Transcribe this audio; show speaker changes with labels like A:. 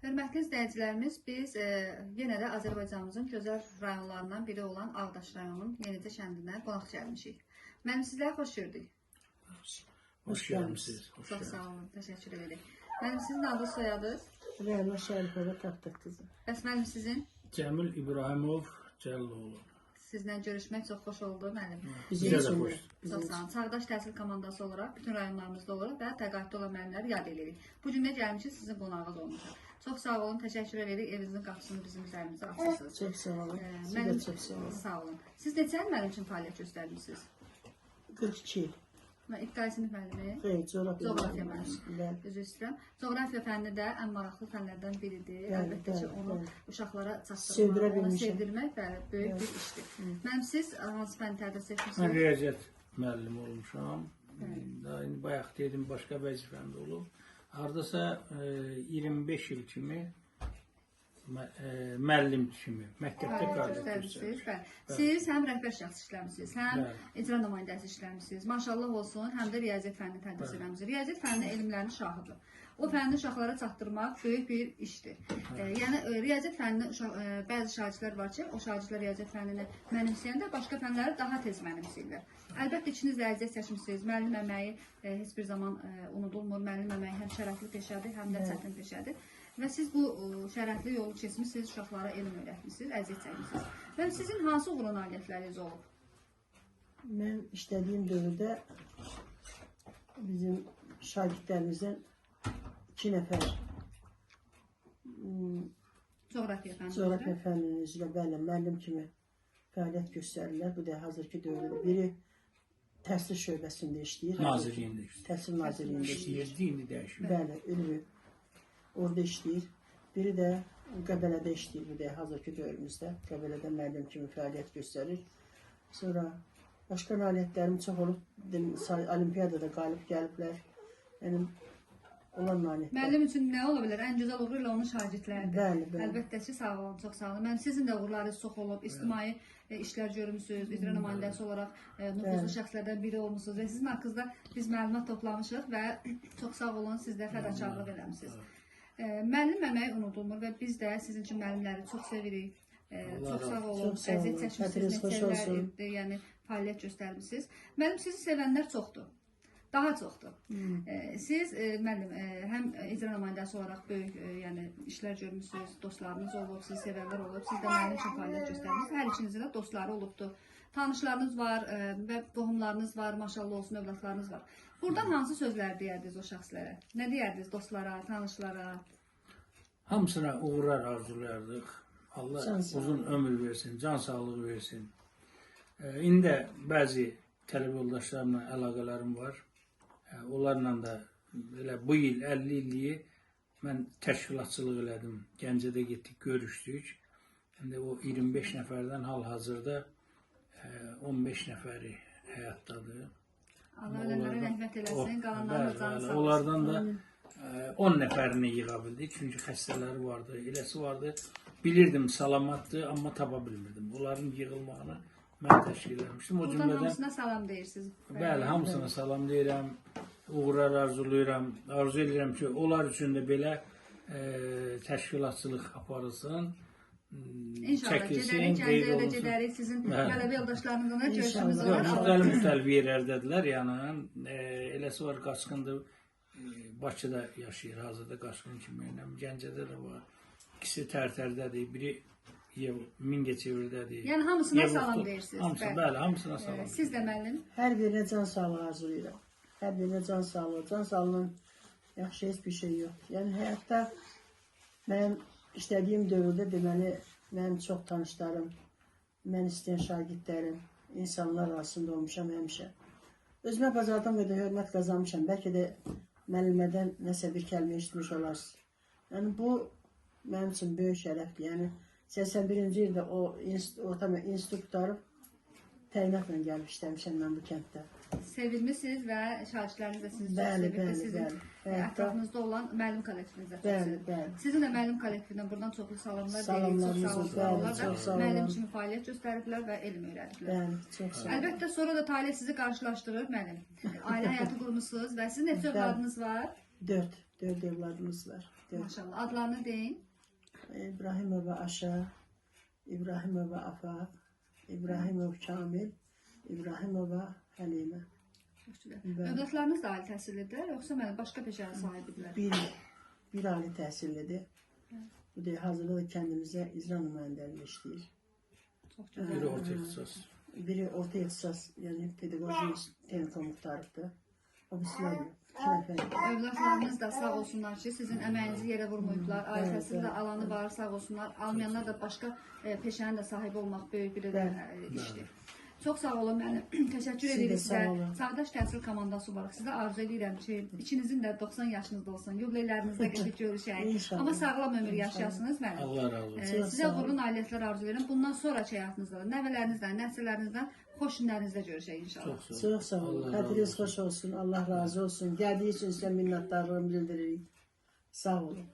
A: Hörmətli izləyicilərimiz, biz yenə də Azərbaycanımızın gözəl rayonlarından biri olan Ağdaş rayonunun Yenicə kəndinə qonaq gəlmişik. Mənim sizlərə xoş gördük.
B: Hoş gəlmişsiniz.
A: Çox sağ olun, təşəkkür edirik. Mənim sizin adınız, soyadınız?
C: Rəhmə Şərifova Tapdıq qızı.
A: Bəs mənim sizin?
B: Cəmil İbrahimov Cəlloğlu.
A: Sizlə görüşmək çox xoş oldu mənim.
B: Bizə də xoş.
A: Çox sağ olun. Çağdaş təhsil komandası olaraq bütün rayonlarımızda olaraq və təqaüddə olan müəllimləri yad edirik. Bu gün də gəlmişik, sizin qonağınız olmuşuq. Çox sağ olun, təşəkkür edirik. Evinizin qapısını bizim üzərimizə açırsınız.
C: Çox sağ olun. Siz də çox sağ olun.
A: Sağ olun. Siz neçə il mənim üçün fəaliyyət göstərmişsiniz?
C: 42 il.
A: İbtidai sinif müəllimi.
C: Xeyr, coğrafiya
A: müəllimi. Üzr istəyirəm. Coğrafiya fənni də ən maraqlı fənlərdən biridir. Əlbəttə ki, onu uşaqlara çatdırmaq, onu sevdirmək böyük bir işdir. Mənim siz hansı fənni tədris etmişsiniz?
B: Mən riyaziyyat müəllimi olmuşam. Bayaq dedim, başqa vəzifəmdə olub. Hardasa 25 il kimi müəllim kimi məktəbdə
A: fəaliyyət. Siz həm rəhbər şəxs işləmisiniz, həm icra nümayəndəsi işləmisiniz. Maşallah olsun, həm də riyaziyyat fənni tədris eləmisiniz. Riyaziyyat fənni elmlərinin şahıdır. O fənni uşaqlara çatdırmaq böyük bir işdir. Yəni riyaziyyat fənnini bəzi şagirdlər var ki, o şagirdlər riyaziyyat fənnini mənimsəyəndə başqa fənləri daha tez mənimsəyirlər. Əlbəttə içinizdə əziyyət çəkmisiniz. Müəllim əməyi heç bir zaman unudulmur. Müəllim əməyi həm şərəfli peşədir, həm də çətin peşədir. Və siz bu şərəfli yolu keçmişsiniz, uşaqlara elm öyrətmişsiniz, əziyyət çəkmişsiniz. Və sizin hansı uğurlu nailiyyətləriniz olub?
C: Mən işlədiyim dövrdə bizim şagirdlərimizdən 2 nəfər coğrafiya fənninin üzrə müəllim kimi fəaliyyət göstərirlər. Bu da hazırki dövrdə biri təhsil şöbəsində işləyir.
B: Nazirliyində işləyir.
C: Təhsil Nazirliyində işləyir.
B: İndi dəyişir.
C: Bəli, ülvi. Orada işləyir. Biri də Qəbələdə işləyir. Bu da hazırki dövrümüzdə Qəbələdə müəllim kimi fəaliyyət göstərir. Sonra başqa nailiyyətlərim çox olub. Olimpiyadada qalib gəliblər. Yəni olan nailiyyətlər.
A: Müəllim üçün nə ola bilər? Ən gözəl uğur ilə onun şagirdləridir.
C: Bəli, bəli.
A: Əlbəttə ki, sağ olun, çox sağ olun. Mənim sizin də uğurlarınız çox olub. İctimai işlər görmüsünüz, icra nümayəndəsi olaraq nüfuzlu şəxslərdən biri olmusunuz və sizin haqqınızda biz məlumat toplamışıq və çox sağ olun, siz də fədakarlıq eləmisiniz. Müəllim əməyi unudulmur və biz də sizin üçün müəllimləri çox sevirik. Çox sağ olun, əziyyət çəkmişsiniz, neçələr, yəni fəaliyyət göstərmişsiniz. Müəllim, sizi sevənlər çoxdur. Daha çoxdur. Siz müəllim, həm icra nümayəndəsi olaraq böyük yəni işlər görmüsünüz, dostlarınız olub, sizi sevənlər olub, siz də müəllim üçün fəaliyyət göstərmişsiniz. Hər ikinizin də dostları olubdur. Tanışlarınız var və qohumlarınız var, maşallah olsun, övladlarınız var. Buradan hansı sözlər deyərdiniz o şəxslərə? Nə deyərdiniz dostlara, tanışlara?
B: Hamısına uğurlar arzulayardıq. Allah uzun ömür versin, can sağlığı versin. İndi bəzi tələbə yoldaşlarımla əlaqələrim var. Onlarla da elə bu il 50 illiyi mən təşkilatçılıq elədim. Gəncədə getdik, görüşdük. Həm də o 25 nəfərdən hal-hazırda 15 nəfəri həyatdadır.
A: Allah ölənlərə rəhmət eləsin, qalanlarına can sağ olsun.
B: Onlardan da 10 nəfərini yığa bildik. Çünki xəstələri vardı, eləsi vardı. Bilirdim salamatdır, amma tapa bilmirdim. Onların yığılmağını mən təşkil etmişdim.
A: Buradan hamısına salam deyirsiniz.
B: Bəli, hamısına salam deyirəm. Uğurlar arzulayıram. Arzu edirəm ki, onlar üçün də belə təşkilatçılıq aparılsın.
A: İnşallah gedərik, Gəncəyə də gedərik, sizin tələbə yoldaşlarınızla da görüşümüz olar.
B: Müxtəlif yerlərdədirlər, yəni eləsi var, Qaçqındır, Bakıda yaşayır, hazırda Qaçqın kimi, Gəncədə də var. İkisi Tərtərdədir, biri Mingəçevirdədir.
A: Yəni hamısına salam deyirsiniz.
B: Bəli, hamısına salam.
A: Siz də müəllim?
C: Hər birinə can sağlığı arzulayıram. Hər birinə can sağlığı. Can sağlığının yaxşı heç bir şey yox. Yəni həyatda mənim işlədiyim dövrdə deməli, mənim çox tanışlarım, mən istəyən şagirdlərim, insanlar arasında olmuşam həmişə. Özümə bazardan qədər hörmət qazanmışam. Bəlkə də müəllimədən nəsə bir kəlmə eşitmiş olarsınız. Yəni bu mənim üçün böyük şərəfdir. Yəni 81-ci ildə o institut qutarıb təyinatla gəlib işləmişəm mən bu kənddə.
A: Sevilmişsiniz və şagirdləriniz də sizi çox sevib və sizin ətrafınızda olan müəllim kollektivinizə çox sevib. Sizin də müəllim kollektivindən buradan çoxlu salamlar deyirik, çox sağ olsunlar. Müəllim kimi fəaliyyət göstəriblər və elm öyrədiblər. Əlbəttə sonra da talih sizi qarşılaşdırır müəllim. Ailə həyatı qurmusunuz və sizin neçə övladınız var?
C: 4 4 evladımız var.
A: Maşallah. Adlarını deyin.
C: İbrahimova Aşa, İbrahimova Afaq, İbrahimov Kamil, İbrahimova Həleyimə.
A: Çox gözəl. Övladlarınız da ali təhsillidir, yoxsa başqa peşənin sahibidirlər?
C: Bir ali təhsillidir. Bu da hazırlığı kendimize icra nümayəndəliyi işləyir.
A: Çox
B: Biri
A: gözəl.
B: orta ixtisas.
C: Biri orta ixtisas, yəni pedaqoji texnikum muhtarıqdır. O birisilə yox. 2 nəfər.
A: Övladlarınız da sağ olsunlar ki, sizin əməyinizi yerə vurmayıblar. Ali təhsil də alanı var, sağ olsunlar. Almayanlar da başqa peşənin də sahibi olmaq böyük bir işdir. Çox sağ olun, mən təşəkkür
C: Siz də
A: edirik
C: sağ
A: sizə.
C: olun.
A: Çağdaş təhsil komandası olaraq sizə arzu edirəm ki, ikinizin də 90 yaşınızda olsun, yubileylərinizdə gəlib görüşək.
C: İnşallah.
A: Amma sağlam ömür yaşayasınız mənim.
B: Allah razı olsun.
A: Sizə uğurlu nailiyyətlər arzu edirəm. Bundan sonraki həyatınızda da nəvələrinizdən, nəsillərinizdən xoş günlərinizdə görüşək inşallah.
B: Çox sağ olun.
C: Çox sağ olun.
B: Allah razı
C: Hədiniz
B: olsun.
C: xoş olsun. Allah razı olsun. Gəldiyi üçün sizə minnətdarlığımı bildiririk. Sağ olun.